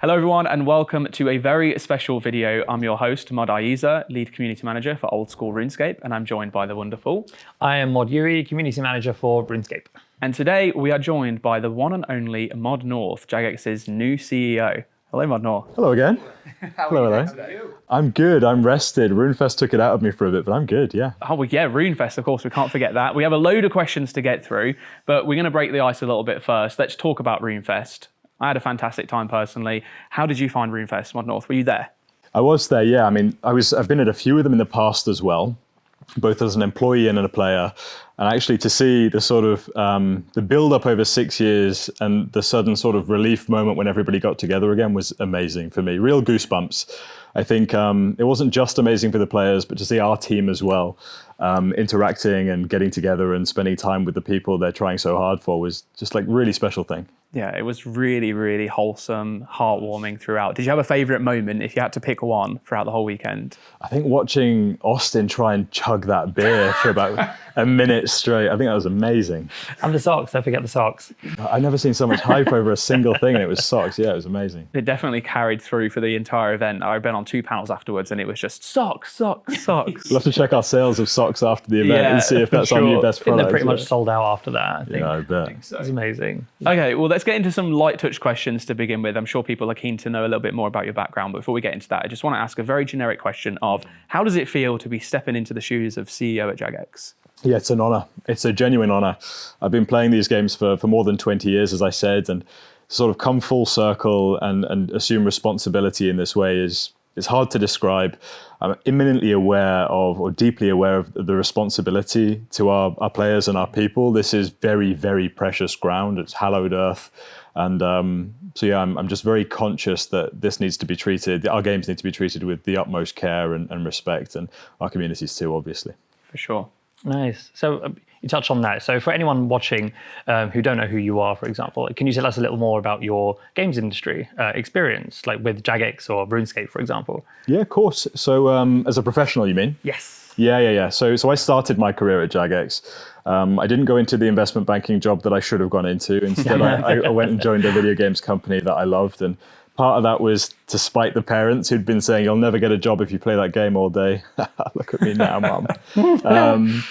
Hello everyone and welcome to a very special video. I'm your host, Mod Aiza, Lead Community Manager for Old School RuneScape, and I'm joined by the wonderful... I am Mod Yuri, Community Manager for RuneScape. And today we are joined by the one and only Mod North, Jagex's new CEO. Hello, Mod North. Hello again. Hello. I'm good, I'm rested. RuneFest took it out of me for a bit, but I'm good, yeah. Oh, well, yeah, RuneFest, of course, we can't forget that. We have a load of questions to get through, but we're going to break the ice a little bit first. Let's talk about RuneFest. I had a fantastic time personally. How did you find RuneFest, Mod North? Were you there? I was there, yeah. I mean, I've been at a few of them in the past as well, both as an employee and a player. And actually to see the sort of the build up over 6 years and the sudden sort of relief moment when everybody got together again was amazing for me. Real goosebumps. I think it wasn't just amazing for the players, but to see our team as well interacting and getting together and spending time with the people they're trying so hard for was just like really special thing. Yeah, it was really, really wholesome, heartwarming throughout. Did you have a favourite moment if you had to pick one throughout the whole weekend? I think watching Austin try and chug that beer for about a minute straight, I think that was amazing. And the socks, don't forget the socks. I've never seen so much hype over a single thing, and it was socks. Yeah, it was amazing. It definitely carried through for the entire event. I've been on 2 panels afterwards and it was just socks, socks, socks. We'll have to check our sales of socks after the event and see if that's our new best product. They're pretty much sold out after that, I think. Yeah, I bet. I think so. It's amazing. Okay, well, let's get into some light touch questions to begin with. I'm sure people are keen to know a little bit more about your background, but before we get into that, I just want to ask a very generic question of how does it feel to be stepping into the shoes of CEO at Jagex? Yeah, it's an honor. It's a genuine honor. I've been playing these games for more than 20 years, as I said, and sort of come full circle and assume responsibility in this way is hard to describe. I'm imminently aware of, or deeply aware of, the responsibility to our players and our people. This is very, very precious ground. It's hallowed earth. And so yeah, I'm just very conscious that this needs to be treated, our games need to be treated with the utmost care and respect, and our communities too, obviously. For sure. Nice. So you touched on that. So for anyone watching who don't know who you are, for example, can you tell us a little more about your games industry experience, like with Jagex or RuneScape, for example? Yeah, of course. So as a professional, you mean? Yes. Yeah. So I started my career at Jagex. I didn't go into the investment banking job that I should have gone into. Instead, I went and joined a video games company that I loved. And part of that was to spite the parents who'd been saying, you'll never get a job if you play that game all day. Look at me now, Mum.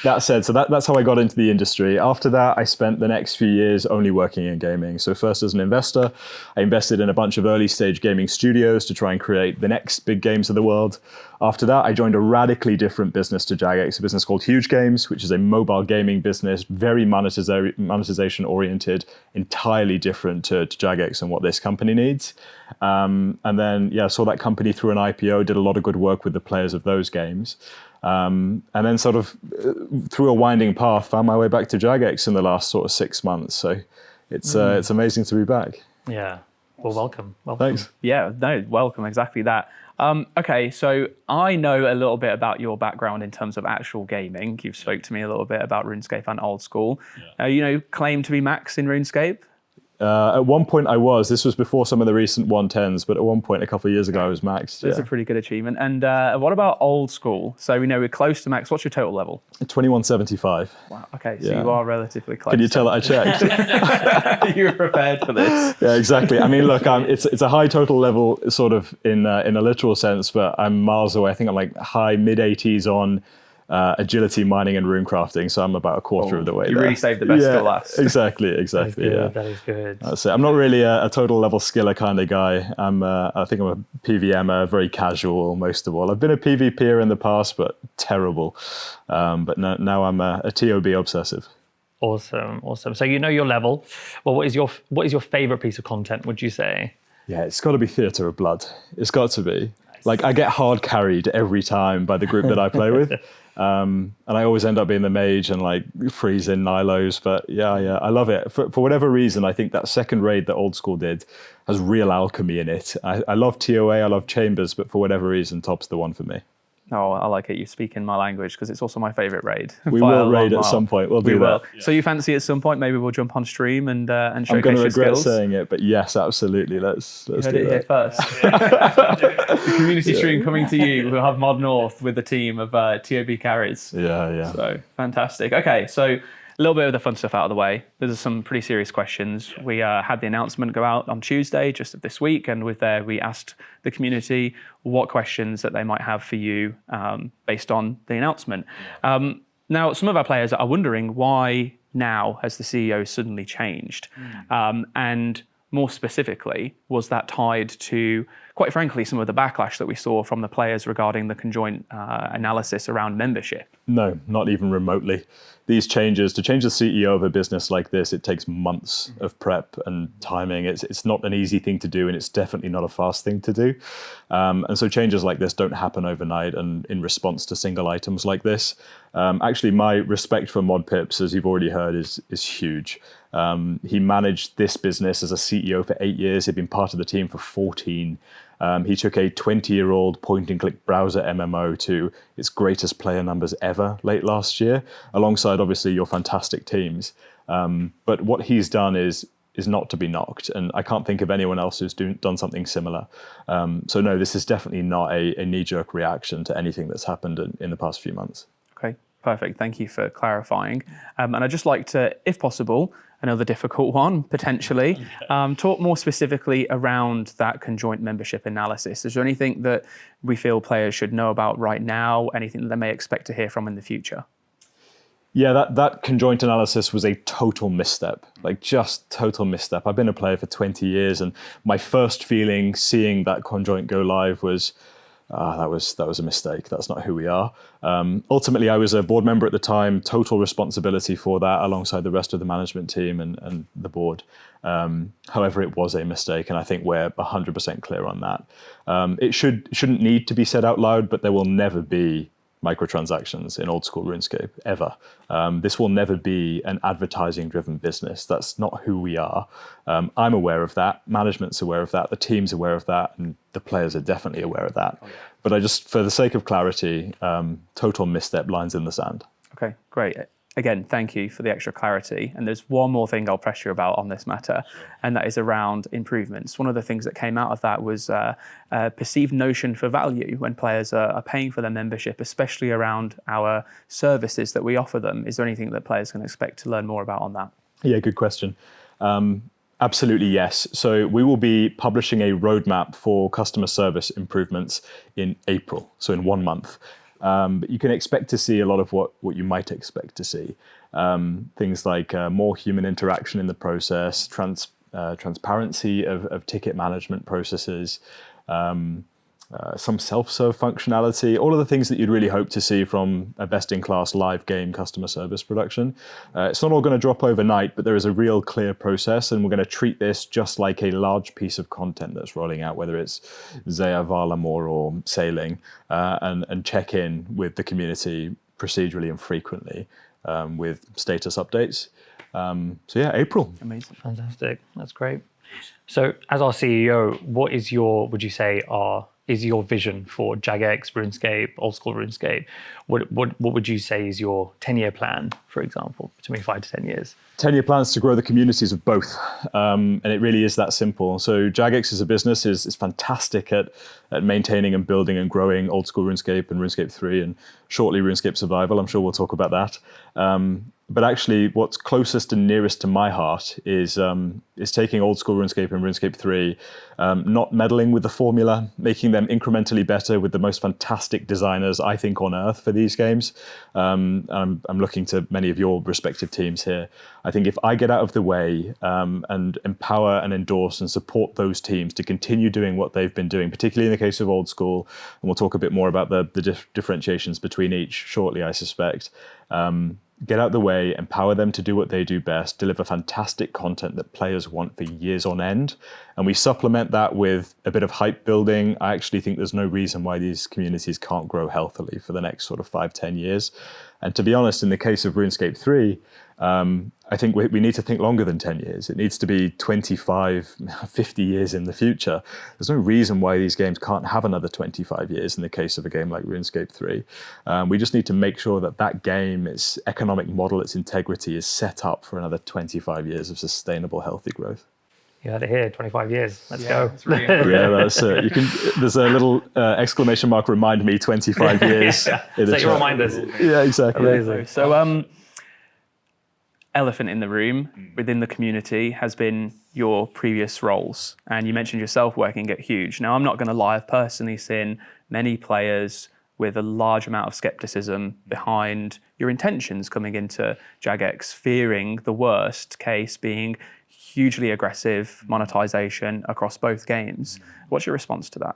That said, so that's how I got into the industry. After that, I spent the next few years only working in gaming. So first as an investor, I invested in a bunch of early stage gaming studios to try and create the next big games of the world. After that, I joined a radically different business to Jagex, a business called Huge Games, which is a mobile gaming business, very monetization oriented, entirely different to Jagex and what this company needs. And then, saw that company through an IPO, did a lot of good work with the players of those games. And then sort of through a winding path, found my way back to Jagex in the last sort of 6 months. So it's amazing to be back. Yeah. Well, welcome. Thanks. Yeah, no, welcome, exactly that. Okay, so I know a little bit about your background in terms of actual gaming. You've spoke to me a little bit about RuneScape and Old School. Yeah. Claim to be max in RuneScape? At one point I was. This was before some of the recent 110s, but at one point a couple of years ago I was maxed. That's a pretty good achievement. And what about Old School? So we know we're close to max. What's your total level? 2175. Wow. Okay, so you are relatively close. Can you tell that I checked? You were prepared for this. Yeah, exactly. I mean, look, it's a high total level sort of in a literal sense, but I'm miles away. I think I'm like high mid-80s on agility, mining, and rune crafting. So I'm about a quarter of the way there. You really saved the best for last. Exactly. That is good. That's it. I'm not really a total level skiller kind of guy. I think I'm a PVMer, very casual most of all. I've been a PvPer in the past, but terrible. But now I'm a TOB obsessive. Awesome. So you know your level. Well, what is your favorite piece of content, would you say? Yeah, it's got to be Theatre of Blood. It's got to be. Nice. Like, I get hard carried every time by the group that I play with. And I always end up being the mage and like freeze in Nilos. But yeah, I love it. For whatever reason, I think that second raid that Old School did has real alchemy in it. I love TOA, I love Chambers, but for whatever reason, Top's the one for me. Oh, I like it. You speak in my language because it's also my favorite raid. We will raid at some point. We'll do that. Yeah. So you fancy at some point? Maybe we'll jump on stream and showcase your skills. I'm going to regret saying it, but yes, absolutely. Let's do it here first. The community stream coming to you. We'll have Mod North with a team of TOB carries. Yeah. So fantastic. Okay, so little bit of the fun stuff out of the way. There's some pretty serious questions. We had the announcement go out on Tuesday, just of this week, and with there we asked the community what questions that they might have for you based on the announcement. Now, some of our players are wondering why now has the CEO suddenly changed, and more specifically, was that tied to, quite frankly, some of the backlash that we saw from the players regarding the conjoint analysis around membership? No, not even remotely. These changes, to change the CEO of a business like this, it takes months of prep and timing. It's not an easy thing to do, and it's definitely not a fast thing to do. And so changes like this don't happen overnight and in response to single items like this. Actually, my respect for Mod Pips, as you've already heard, is huge. He managed this business as a CEO for 8 years. He'd been part of the team for 14. He took a 20-year-old point-and-click browser MMO to its greatest player numbers ever late last year, alongside obviously your fantastic teams. But what he's done is not to be knocked, and I can't think of anyone else who's done something similar. So no, this is definitely not a knee-jerk reaction to anything that's happened in the past few months. Okay, perfect. Thank you for clarifying. And I'd just like to, if possible, another difficult one, potentially, talk more specifically around that conjoint membership analysis. Is there anything that we feel players should know about right now, anything that they may expect to hear from in the future? Yeah, that conjoint analysis was a total misstep, like just total misstep. I've been a player for 20 years, and my first feeling seeing that conjoint go live was, that was a mistake. That's not who we are. Ultimately, I was a board member at the time, total responsibility for that alongside the rest of the management team and the board. However, it was a mistake, and I think we're 100% clear on that. It shouldn't need to be said out loud, but there will never be microtransactions in Old School RuneScape, ever. This will never be an advertising-driven business. That's not who we are. I'm aware of that. Management's aware of that. The team's aware of that. And the players are definitely aware of that. But I just, for the sake of clarity, total misstep, lines in the sand. Okay, great. Again, thank you for the extra clarity. And there's one more thing I'll press you about on this matter, and that is around improvements. One of the things that came out of that was a perceived notion for value when players are paying for their membership, especially around our services that we offer them. Is there anything that players can expect to learn more about on that? Yeah, good question. Absolutely, yes. So we will be publishing a roadmap for customer service improvements in April, so in 1 month. But you can expect to see a lot of what you might expect to see. Things like more human interaction in the process, transparency of ticket management processes, some self-serve functionality, all of the things that you'd really hope to see from a best-in-class live game customer service production. It's not all going to drop overnight, but there is a real clear process, and we're going to treat this just like a large piece of content that's rolling out, whether it's Zaya, Varlamore, or Sailing, and check in with the community procedurally and frequently with status updates. So yeah, April. Amazing. Fantastic. That's great. So as our CEO, what is would you say is your vision for Jagex, RuneScape, Old School RuneScape? What would you say is your 10-year plan, for example, between 5 to 10 years? 10-year plans to grow the communities of both. And it really is that simple. So Jagex as a business is fantastic at maintaining and building and growing Old School RuneScape and RuneScape 3 and shortly RuneScape Survival. I'm sure we'll talk about that. But actually, what's closest and nearest to my heart is taking Old School RuneScape and RuneScape 3, not meddling with the formula, making them incrementally better with the most fantastic designers, I think, on earth for these games. I'm looking to many of your respective teams here. I think if I get out of the way and empower and endorse and support those teams to continue doing what they've been doing, particularly in the case of Old School, and we'll talk a bit more about the differentiations between each shortly, I suspect. Get out the way, empower them to do what they do best, deliver fantastic content that players want for years on end. And we supplement that with a bit of hype building. I actually think there's no reason why these communities can't grow healthily for the next sort of 5-10 years. And to be honest, in the case of RuneScape 3, I think we need to think longer than 10 years. It needs to be 25, 50 years in the future. There's no reason why these games can't have another 25 years in the case of a game like RuneScape 3. We just need to make sure that game, its economic model, its integrity is set up for another 25 years of sustainable, healthy growth. You heard it here, 25 years. Let's go. Really yeah, that's it. There's a little exclamation mark, remind me, 25 years. Set your reminders. Yeah, exactly. Amazing. So elephant in the room within the community has been your previous roles. And you mentioned yourself working at Huge. Now, I'm not going to lie, I've personally seen many players with a large amount of skepticism behind your intentions coming into Jagex, fearing the worst case being hugely aggressive monetization across both games. What's your response to that?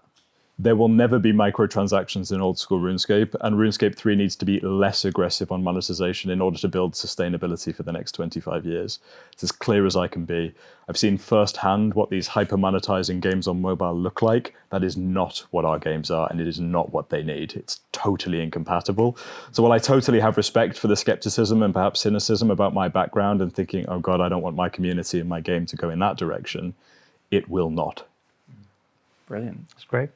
There will never be microtransactions in Old School RuneScape, and RuneScape 3 needs to be less aggressive on monetization in order to build sustainability for the next 25 years. It's as clear as I can be. I've seen firsthand what these hyper-monetizing games on mobile look like. That is not what our games are, and it is not what they need. It's totally incompatible. So while I totally have respect for the skepticism and perhaps cynicism about my background and thinking, oh God, I don't want my community and my game to go in that direction, it will not. Brilliant. That's great.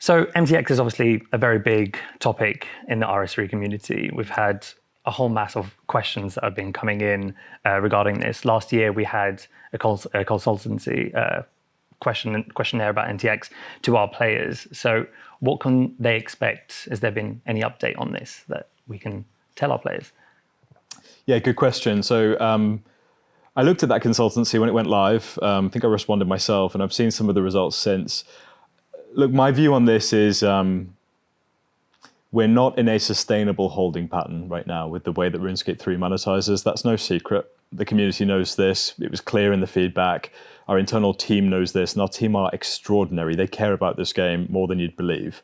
So MTX is obviously a very big topic in the RS3 community. We've had a whole mass of questions that have been coming in regarding this. Last year, we had a consultancy questionnaire about MTX to our players. So what can they expect? Has there been any update on this that we can tell our players? Yeah, good question. So I looked at that consultancy when it went live. I think I responded myself, and I've seen some of the results since. Look, my view on this is we're not in a sustainable holding pattern right now with the way that RuneScape 3 monetizes. That's no secret. The community knows this. It was clear in the feedback. Our internal team knows this, and our team are extraordinary. They care about this game more than you'd believe.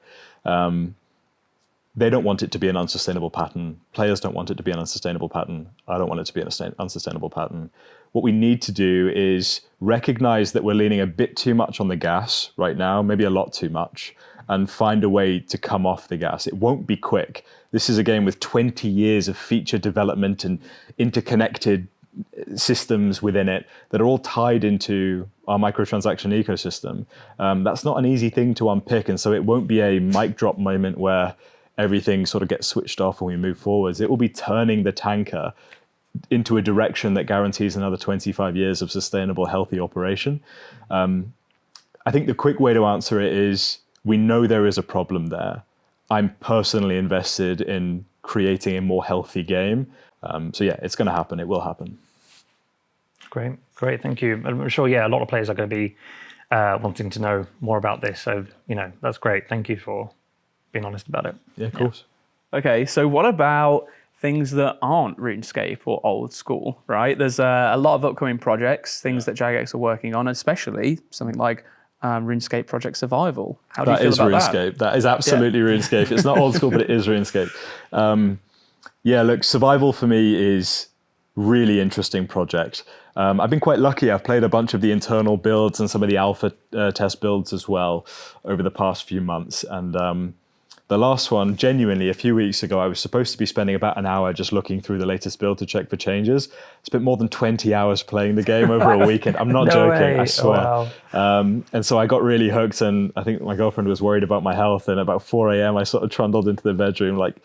They don't want it to be an unsustainable pattern. Players don't want it to be an unsustainable pattern. I don't want it to be an unsustainable pattern. What we need to do is recognize that we're leaning a bit too much on the gas right now, maybe a lot too much, and find a way to come off the gas. It won't be quick. This is a game with 20 years of feature development and interconnected systems within it that are all tied into our microtransaction ecosystem. That's not an easy thing to unpick, and so it won't be a mic drop moment where everything sort of gets switched off and we move forwards. It will be turning the tanker into a direction that guarantees another 25 years of sustainable, healthy operation. I think the quick way to answer it is we know there is a problem there. I'm personally invested in creating a more healthy game. So yeah, it's going to happen. It will happen. Great. Thank you. I'm sure, yeah, a lot of players are going to be wanting to know more about this. So, that's great. Thank you for being honest about it. Yeah, of course. Okay, so what about things that aren't RuneScape or Old School, right? There's a lot of upcoming projects, things that Jagex are working on, especially something like RuneScape Project Survival. How do you feel about that? RuneScape. That is absolutely RuneScape. It's not Old School, but it is RuneScape. Yeah, look, Survival for me is really interesting project. I've been quite lucky. I've played a bunch of the internal builds and some of the alpha test builds as well over the past few months. And the last one, genuinely, a few weeks ago, I was supposed to be spending about an hour just looking through the latest build to check for changes. Spent more than 20 hours playing the game over a weekend. I'm not joking, way. I swear. Oh, wow. And so I got really hooked, and I think my girlfriend was worried about my health. And about 4 a.m., I sort of trundled into the bedroom, like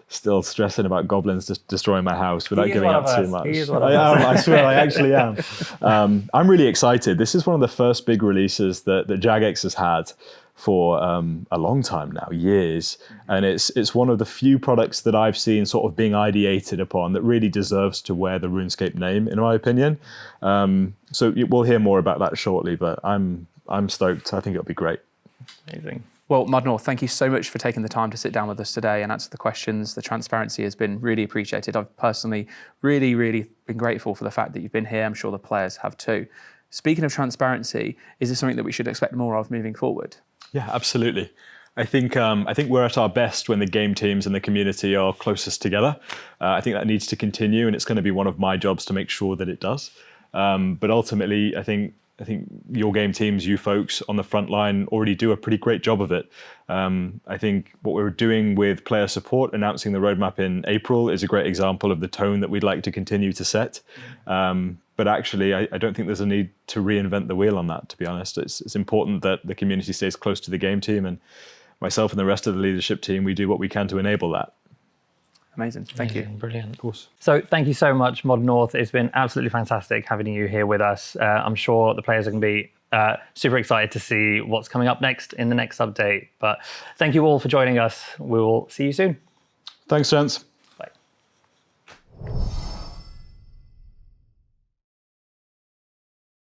still stressing about goblins just destroying my house without giving up too much. I swear, I actually am. I'm really excited. This is one of the first big releases that Jagex has had for a long time now, years. And it's one of the few products that I've seen sort of being ideated upon that really deserves to wear the RuneScape name, in my opinion. So we'll hear more about that shortly, but I'm stoked. I think it'll be great. Amazing. Well, Mudnorth, thank you so much for taking the time to sit down with us today and answer the questions. The transparency has been really appreciated. I've personally really, really been grateful for the fact that you've been here. I'm sure the players have too. Speaking of transparency, is this something that we should expect more of moving forward? Yeah, absolutely. I think we're at our best when the game teams and the community are closest together. I think that needs to continue, and it's going to be one of my jobs to make sure that it does. But ultimately, I think your game teams, you folks on the front line, already do a pretty great job of it. I think what we're doing with player support, announcing the roadmap in April, is a great example of the tone that we'd like to continue to set. But actually, I don't think there's a need to reinvent the wheel on that, to be honest. It's important that the community stays close to the game team, and myself and the rest of the leadership team, we do what we can to enable that. Amazing. Thank you. Brilliant. Of course. So thank you so much, Mudnorth. It's been absolutely fantastic having you here with us. I'm sure the players are going to be super excited to see what's coming up next in the next update. But thank you all for joining us. We will see you soon. Thanks, gents. Bye.